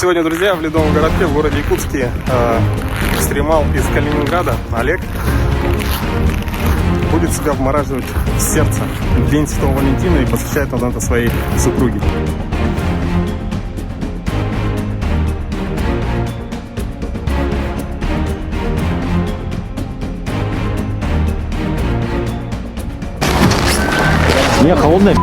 Сегодня, друзья, в ледовом городке, в городе Якутске, экстремал из Калининграда Олег будет себя вмораживать в сердце в День Святого Валентина и посвящает он это своей супруге. Не, холодная.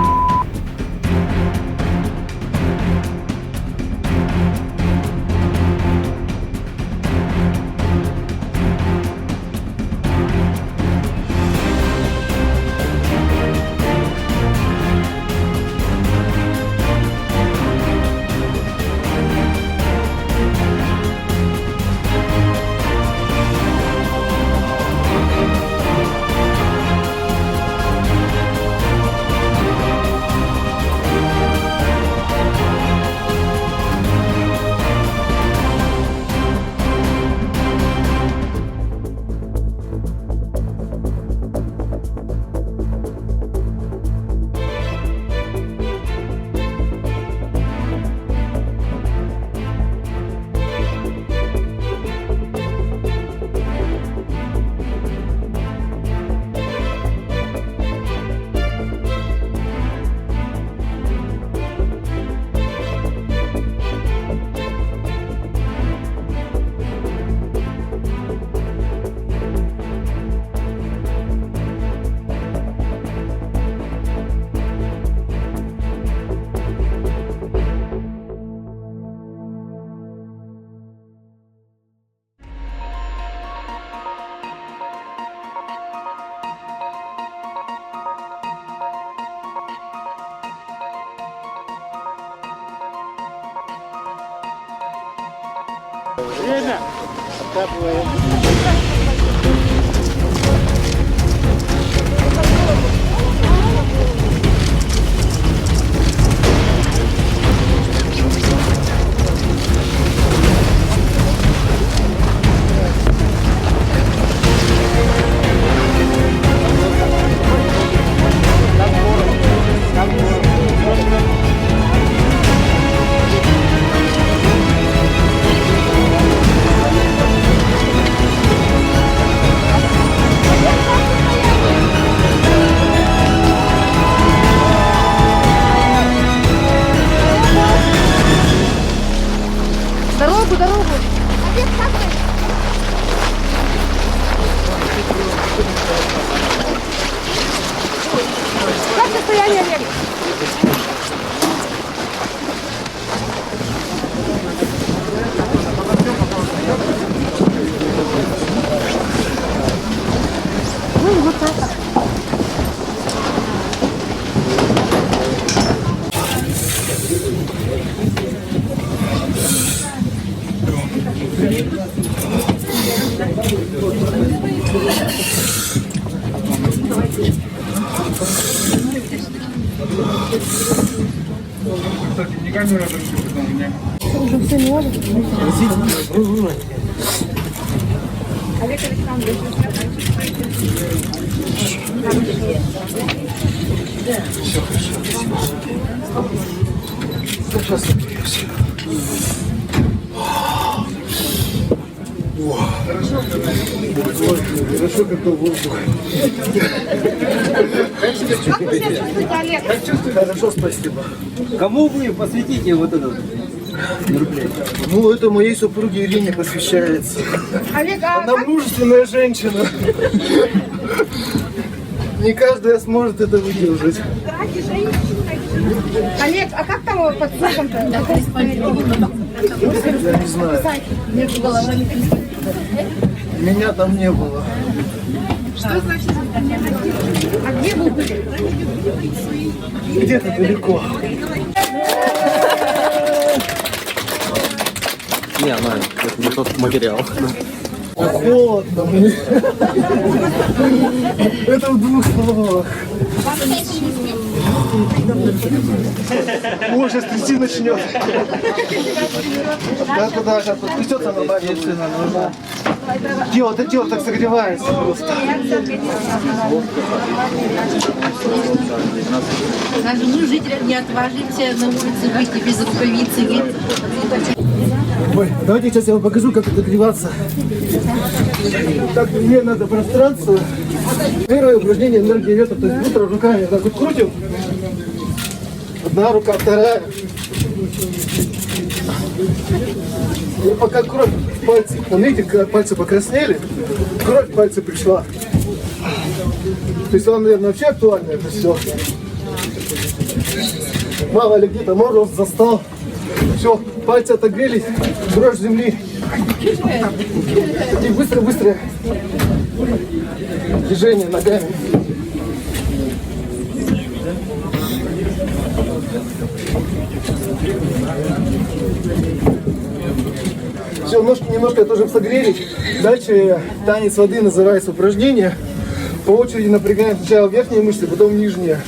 Время! Откапываем. Дорогу. Как состояние, Олег? Вот так. Не камера, у меня. Уже все не может. Олег Александрович. Все хорошо, спасибо. Сейчас напьюсь. Хорошо, как воздух. Как вы себя чувствуете, Олег? Хорошо, спасибо. Кому вы посвятите вот это мероприятие? Ну, это моей супруге Ирине посвящается. Олег, а Она как... мужественная женщина. Не каждая сможет это выдержать. Олег, а как там под суком-то? Я не знаю. Меня там не было. Что значит? А где вы были? Где-то далеко. Не, она это не тот материал. Холодно мне. Это в двух словах. О, сейчас трясти начнет. Да, сейчас подпустется нормально. Тело так согревается просто. Даже мы, жители, не отважимся на улице выйти без рукавицы. Ой, давайте сейчас я вам покажу, как отогреваться. Так, мне надо пространство. Первое упражнение энергии ветра, то есть быстро руками так вот крутим. Одна рука, вторая. И пока кровь в пальцы, вот видите, как пальцы покраснели, кровь в пальцы пришла. То есть вам, наверное, вообще актуально это все. Мало ли где-то мороз застал. Все, пальцы отогрелись, дрожь земли. И быстро-быстро движение ногами. Все, ножки немножко тоже согрелись. Дальше танец воды называется упражнение. По очереди напрягаем сначала верхние мышцы, потом нижние.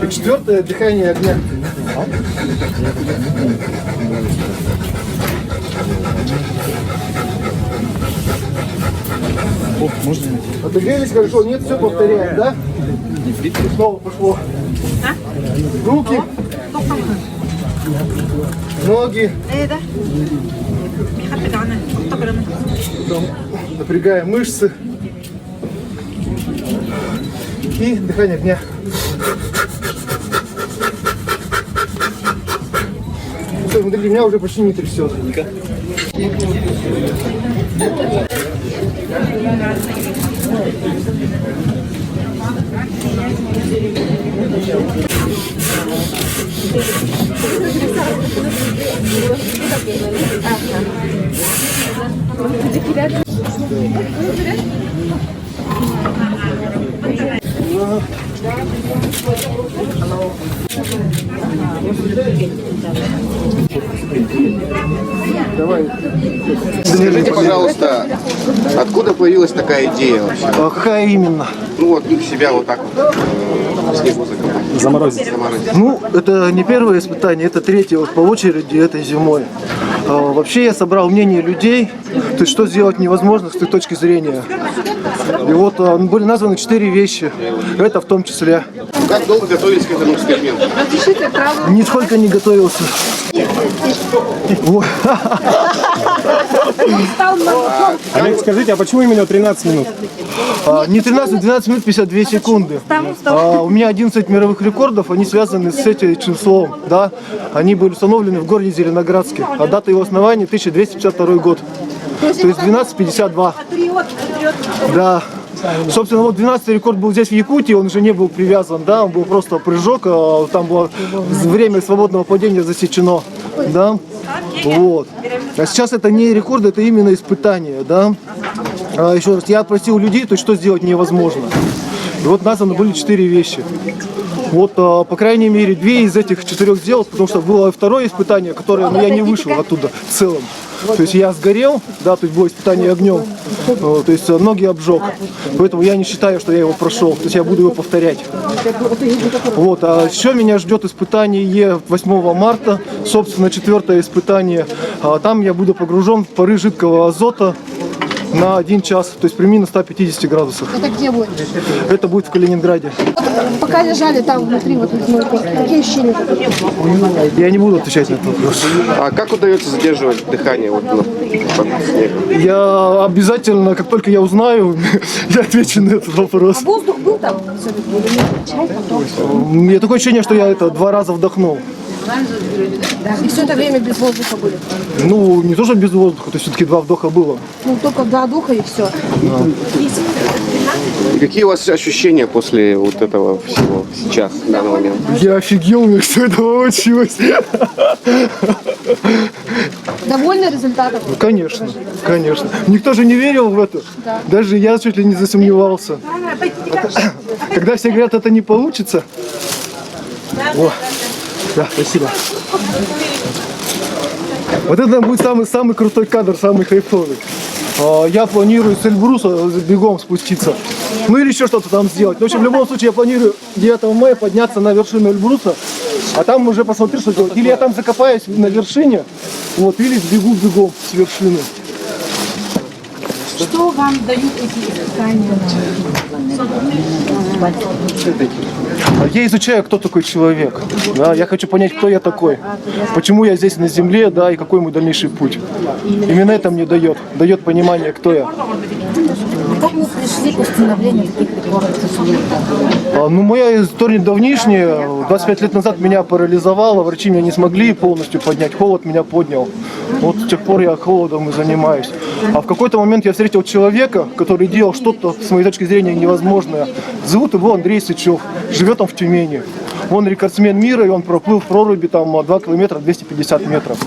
И четвертое — дыхание огня. Отогрелись хорошо, нет, все повторяем, да? Снова пошло. Руки, ноги. Напрягаем мышцы. И дыхание огня. Все, смотрите, меня уже почти не трясет. Давай. Скажите, пожалуйста, откуда появилась такая идея вообще? А какая именно? Ну вот себя вот так вот в снегу закопать. Заморозить. Ну, это не первое испытание, это третье вот по очереди этой зимой. Вообще я собрал мнение людей, то есть что сделать невозможно с той точки зрения. И вот были названы 4 вещи, это в том числе. Как долго готовились к этому эксперименту? Нисколько не готовился. Ой. Олег, скажите, а почему именно 13 минут? Не 13, 12 минут 52 секунды. У меня 11 мировых рекордов, они связаны с этим числом. Да? Они были установлены в городе Зеленоградске, а дата его основания 1252 год. То есть 12:52. Да. Собственно, вот 12-й рекорд был здесь в Якутии, он уже не был привязан, да, он был просто прыжок, там было время свободного падения засечено, да, вот. А сейчас это не рекорд, это именно испытание, да. Еще раз, я просил людей, то есть что сделать невозможно. И вот названы были 4 вещи. Вот, по крайней мере, 2 из этих 4 сделал, потому что было второе испытание, которое, я не вышел оттуда в целом. То есть я сгорел, да, то есть было испытание огнем, то есть ноги обжег. Поэтому я не считаю, что я его прошел, то есть я буду его повторять. Вот, а еще меня ждет испытание 8 марта, собственно, 4-е испытание. Там я буду погружен в пары жидкого азота на 1 час, то есть при минус 150 градусах. Это где будет? Это будет в Калининграде. Пока лежали там внутри, вот какие ощущения? Я не буду отвечать на этот вопрос. А как удается задерживать дыхание вот под снегом? Я обязательно, как только я узнаю, я отвечу на этот вопрос. Воздух был там? У меня такое ощущение, что я 2 раза вдохнул. И все это время без воздуха были? Ну, не то, что без воздуха, то есть все-таки 2 вдоха было. Ну, только 2 вдоха и все. И какие у вас ощущения после вот этого всего сейчас, в данный момент? Я офигел, мне все это получилось. Довольны результатом? Конечно, конечно. Никто же не верил в это. Да. Даже я чуть ли не засомневался. Когда все говорят, это не получится. О, да, спасибо. Вот это будет самый крутой кадр, самый хайфовый. Я планирую с Эльбруса бегом спуститься. Ну или еще что-то там сделать. В общем, в любом случае я планирую 9 мая подняться на вершину Эльбруса, а там уже посмотрю, что делать. Или я там закопаюсь на вершине, вот, или сбегу бегом с вершины. Что вам дают эти испытания? Я изучаю, кто такой человек. Да, я хочу понять, кто я такой, почему я здесь на земле, да, и какой мой дальнейший путь. Именно это мне дает понимание, кто я. Как вы пришли к установлению таких рекордов? Ну, моя история давнишняя. 25 лет назад меня парализовало, врачи меня не смогли полностью поднять, холод меня поднял. Вот с тех пор я холодом и занимаюсь. А в какой-то момент я встретил человека, который делал что-то, с моей точки зрения, невозможное. Зовут его Андрей Сычев, живет он в Тюмени. Он рекордсмен мира, и он проплыл в проруби там 2 километра 250 метров.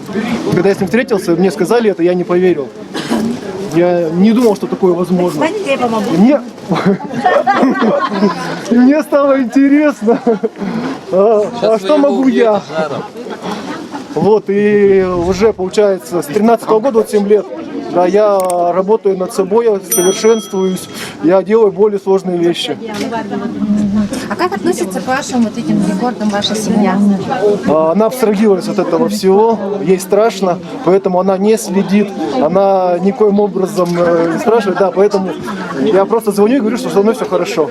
Когда я с ним встретился, мне сказали это, я не поверил. Я не думал, что такое возможно. Мне стало интересно. А что могу я? Вот, и уже, получается, с 13-го года, вот 7 лет, да, я работаю над собой, я совершенствуюсь, я делаю более сложные вещи. А как относится к вашим вот этим рекордам ваша семья? Она абстрагировалась от этого всего, ей страшно, поэтому она не следит, она никоим образом не спрашивает, да, поэтому я просто звоню и говорю, что со мной все хорошо.